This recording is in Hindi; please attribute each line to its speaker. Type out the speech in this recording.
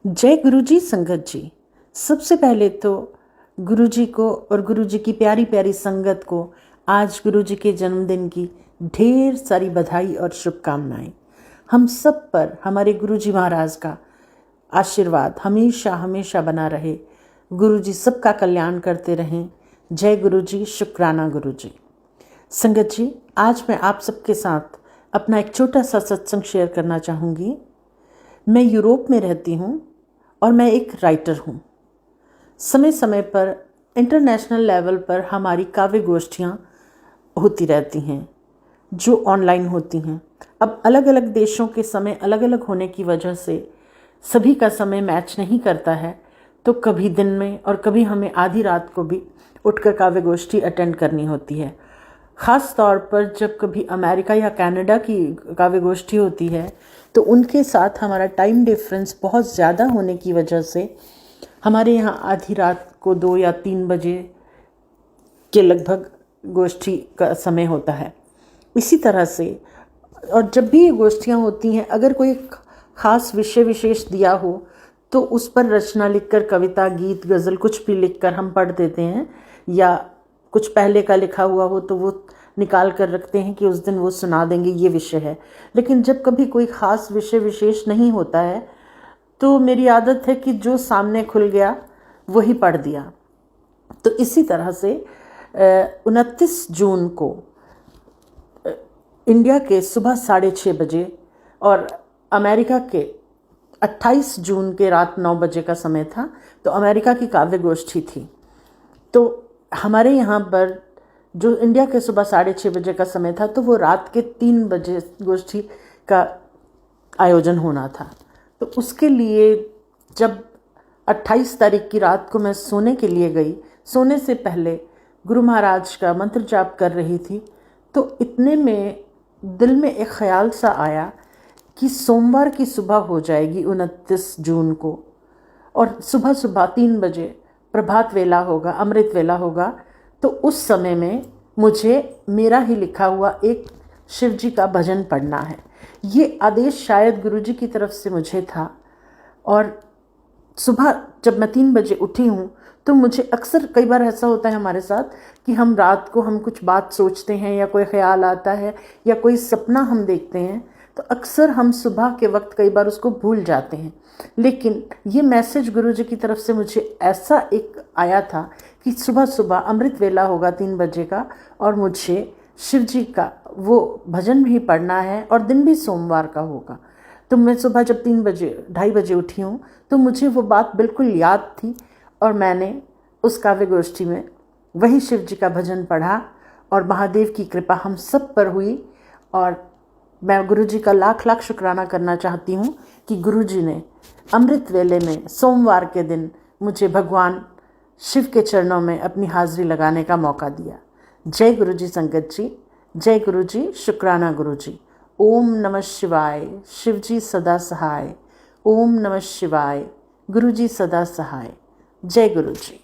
Speaker 1: जय गुरु जी संगत जी। सबसे पहले तो गुरु जी को और गुरु जी की प्यारी प्यारी संगत को आज गुरु जी के जन्मदिन की ढेर सारी बधाई और शुभकामनाएं। हम सब पर हमारे गुरु जी महाराज का आशीर्वाद हमेशा हमेशा बना रहे। गुरु जी सबका कल्याण करते रहें। जय गुरु जी, शुक्राना गुरु जी। संगत जी, आज मैं आप सबके साथ अपना एक छोटा सा सत्संग शेयर करना चाहूँगी। मैं यूरोप में रहती हूँ और मैं एक राइटर हूँ। समय समय पर इंटरनेशनल लेवल पर हमारी काव्य गोष्ठियाँ होती रहती हैं जो ऑनलाइन होती हैं। अब अलग अलग देशों के समय अलग अलग होने की वजह से सभी का समय मैच नहीं करता है, तो कभी दिन में और कभी हमें आधी रात को भी उठकर काव्य गोष्ठी अटेंड करनी होती है। ख़ास तौर पर जब कभी अमेरिका या कनाडा की काव्य गोष्ठी होती है तो उनके साथ हमारा टाइम डिफरेंस बहुत ज़्यादा होने की वजह से हमारे यहाँ आधी रात को 2 या 3 बजे के लगभग गोष्ठी का समय होता है। इसी तरह से और जब भी ये गोष्ठियाँ होती हैं, अगर कोई ख़ास विषय विशेष दिया हो तो उस पर रचना लिखकर, कविता, गीत, गज़ल कुछ भी लिखकर हम पढ़ देते हैं, या कुछ पहले का लिखा हुआ हो तो वो निकाल कर रखते हैं कि उस दिन वो सुना देंगे, ये विषय है। लेकिन जब कभी कोई ख़ास विषय विशेष नहीं होता है तो मेरी आदत है कि जो सामने खुल गया वही पढ़ दिया। तो इसी तरह से 29 जून को इंडिया के सुबह 6:30 बजे और अमेरिका के 28 जून के रात 9 बजे का समय था, तो अमेरिका की काव्य गोष्ठी थी। तो हमारे यहाँ पर जो इंडिया के सुबह 6:30 बजे का समय था, तो वो रात के 3 बजे गोष्ठी का आयोजन होना था। तो उसके लिए जब 28 तारीख की रात को मैं सोने के लिए गई, सोने से पहले गुरु महाराज का मंत्र जाप कर रही थी, तो इतने में दिल में एक ख्याल सा आया कि सोमवार की सुबह हो जाएगी 29 जून को, और सुबह सुबह 3 बजे प्रभात वेला होगा, अमृत वेला होगा। तो उस समय में मुझे मेरा ही लिखा हुआ एक शिव जी का भजन पढ़ना है। ये आदेश शायद गुरु जी की तरफ से मुझे था। और सुबह जब मैं 3 बजे उठी हूँ तो मुझे अक्सर, कई बार ऐसा होता है हमारे साथ कि हम रात को हम कुछ बात सोचते हैं या कोई ख्याल आता है या कोई सपना हम देखते हैं, तो अक्सर हम सुबह के वक्त कई बार उसको भूल जाते हैं। लेकिन ये मैसेज गुरु जी की तरफ से मुझे ऐसा एक आया था कि सुबह सुबह अमृत वेला होगा 3 बजे का, और मुझे शिव जी का वो भजन भी पढ़ना है और दिन भी सोमवार का होगा। तो मैं सुबह जब 3 बजे 2:30 बजे उठी हूँ तो मुझे वो बात बिल्कुल याद थी, और मैंने उस काव्य गोष्ठी में वही शिव जी का भजन पढ़ा और महादेव की कृपा हम सब पर हुई। और मैं गुरु जी का लाख लाख शुक्राना करना चाहती हूँ कि गुरु जी ने अमृत वेले में सोमवार के दिन मुझे भगवान शिव के चरणों में अपनी हाजिरी लगाने का मौका दिया। जय गुरु जी संगत जी, जय गुरु जी, शुक्राना गुरु जी। ओम नमः शिवाय, शिव जी सदा सहाय। ओम नमः शिवाय, गुरु जी सदा सहाय। जय गुरु जी।